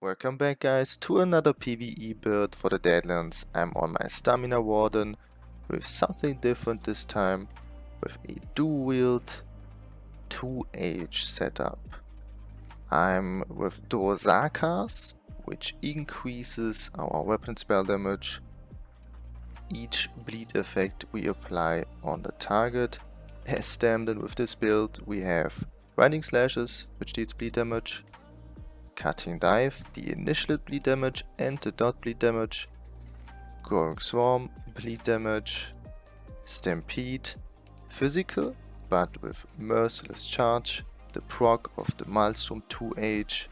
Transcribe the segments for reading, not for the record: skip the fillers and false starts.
Welcome back guys to another PvE build for the Deadlands. I'm on my Stamina Warden with something different this time, with a dual wield 2H setup. I'm with Dro'zakars, which increases our weapon spell damage. Each bleed effect we apply on the target. As standard with this build we have Grinding Slashes, which deals bleed damage, Cutting Dive, the initial bleed damage and the dot bleed damage, Growing Swarm, bleed damage, Stampede, physical but with Merciless Charge, the proc of the Maelstrom 2H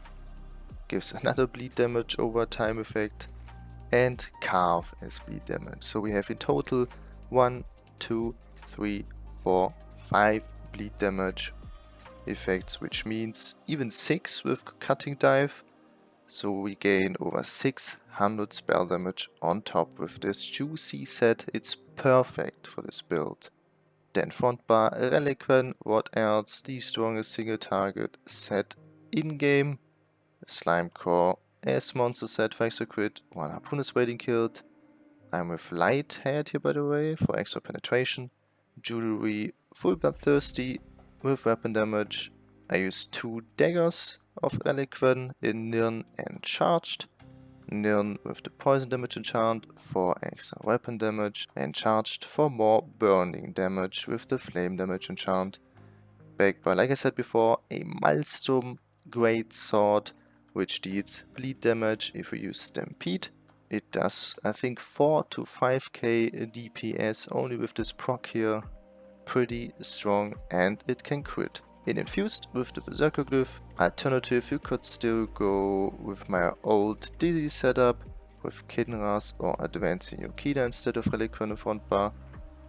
gives another bleed damage over time effect, and Carve as bleed damage. So we have in total 1, 2, 3, 4, 5 bleed damage effects, which means even 6 with Cutting Dive, so we gain over 600 spell damage on top with this juicy set. It's perfect for this build. Then Frontbar, Relequen, what else? The strongest single target set in-game, Slimecraw as monster set for extra crit, 1 Harpooners waiting Kilt. I'm with Light Head here by the way for extra penetration, Jewelry, full bloodthirsty with weapon damage. I use 2 Daggers of Relequen in Nirn and Charged. Nirn with the poison damage enchant for extra weapon damage, and Charged for more burning damage with the flame damage enchant. Backed by, like I said before, a Maelstrom Greatsword, which deals bleed damage if we use Stampede. It does, I think, 4 to 5k DPS only with this proc here. Pretty strong, and it can crit. In Infused with the Berserker glyph. Alternative, you could still go with my old Dizzy setup with Kinras or advancing Yokida instead of Relequen and Frontbar.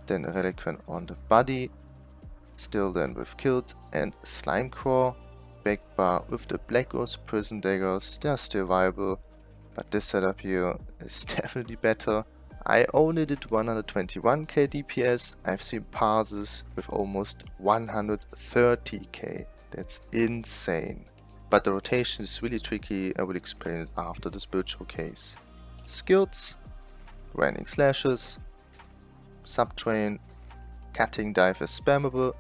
Then Relequen on the body. Still then with Kilt and Slimecraw. Backbar with the Black Ghost Prison Daggers. They are still viable, but this setup here is definitely better. I only did 121k DPS, I've seen Parses with almost 130k, that's insane. But the rotation is really tricky, I will explain it after this build showcase. Skills, Grinding Slashes, Subtrain, Cutting Dive is spammable,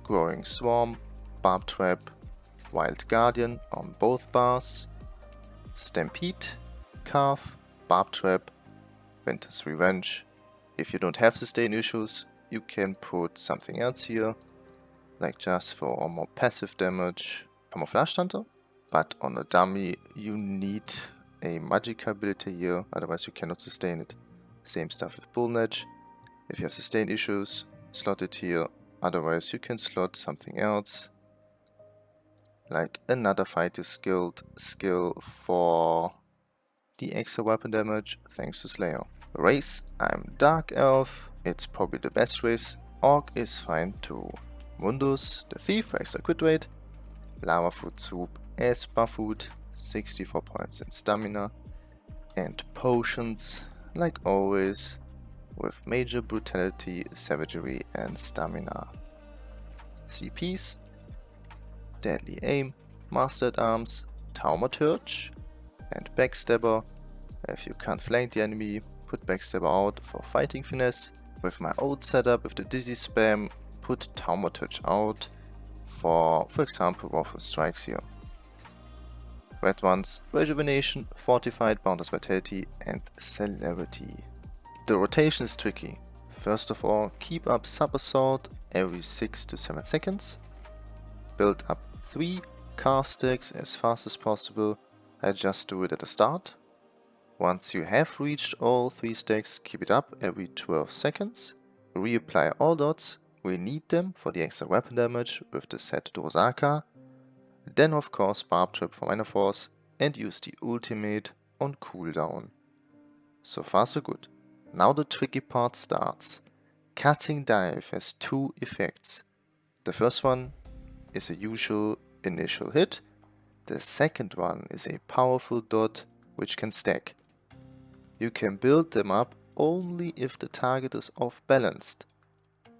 Growing Swarm, Barb Trap, Wild Guardian on both bars, Stampede, Carve, Barb Trap, Winter's Revenge. If you don't have sustain issues, you can put something else here, like just for more passive damage, Camouflage Hunter. But on a dummy, you need a magic ability here, otherwise you cannot sustain it. Same stuff with Bull Edge. If you have sustain issues, slot it here, otherwise you can slot something else, like another fighter skill for the extra weapon damage thanks to Slayer. Race, I'm Dark Elf, it's probably the best race. Orc is fine too. Mundus, the Thief for extra crit rate. Lava Food Soup as buff food, 64 points in stamina. And potions, like always, with Major Brutality, Savagery and Stamina. CPs, Deadly Aim, Master at Arms, Taumaturge and Backstabber. If you can't flank the enemy, put Backstabber out for fighting finesse. With my old setup with the Dizzy spam, put Taumaturge out for example, Waffle Strikes here. Red ones, Rejuvenation, Fortified, Boundless Vitality and Celerity. The rotation is tricky. First of all, keep up Sub Assault every 6 to 7 seconds. Build up 3 Carve stacks as fast as possible. I just do it at the start. Once you have reached all 3 stacks, keep it up every 12 seconds. Reapply all dots, we need them for the extra weapon damage with the set Dro'zakar. Then of course Barb Trap for minor force and use the ultimate on cooldown. So far so good. Now the tricky part starts. Cutting Dive has 2 effects. The first one is a usual initial hit. The second one is a powerful dot which can stack. You can build them up only if the target is off-balanced.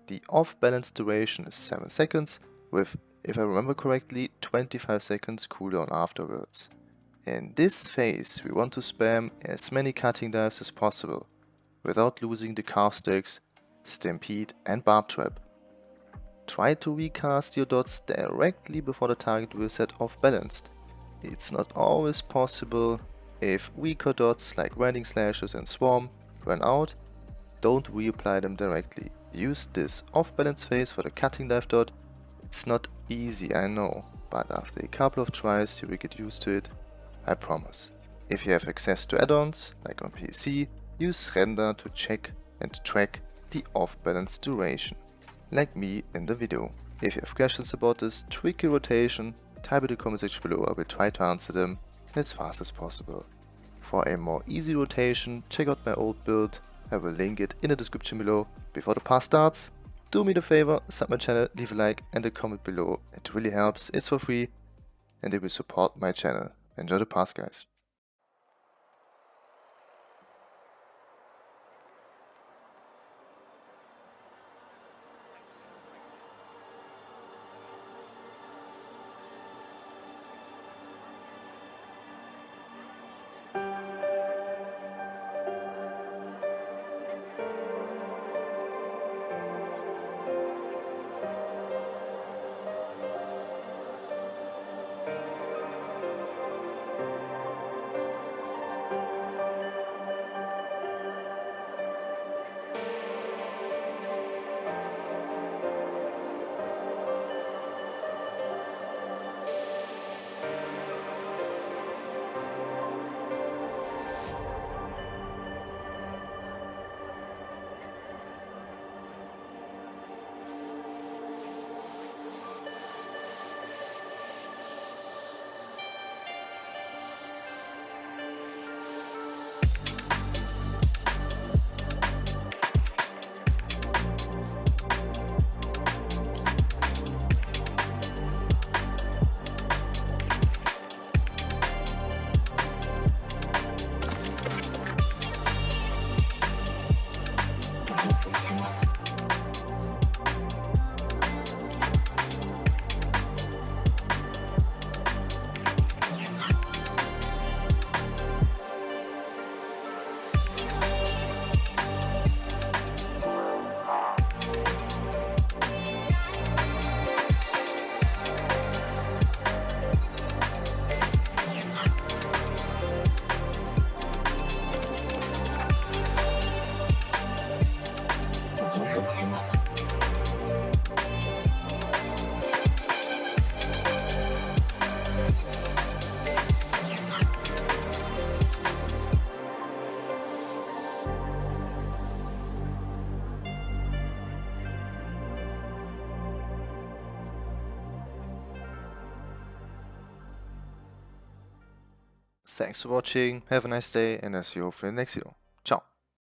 The off-balance duration is 7 seconds with, if I remember correctly, 25 seconds cooldown afterwards. In this phase we want to spam as many cutting dives as possible, without losing the calf sticks, stampede and barb trap. Try to recast your dots directly before the target will set off balanced. It's not always possible. If weaker dots like Winding Slashes and Swarm run out, don't reapply them directly. Use this off balance phase for the cutting dive dot. It's not easy, I know, but after a couple of tries you will get used to it, I promise. If you have access to add-ons, like on PC, use Render to check and track the off balance duration, like me in the video. If you have questions about this tricky rotation, type in the comment section below, I will try to answer them as fast as possible. For a more easy rotation, check out my old build, I will link it in the description below. Before the Parse starts, do me the favor, sub my channel, leave a like and a comment below, it really helps, it's for free and it will support my channel. Enjoy the Parse, guys. Thanks for watching, have a nice day and I'll see you hopefully in the next video.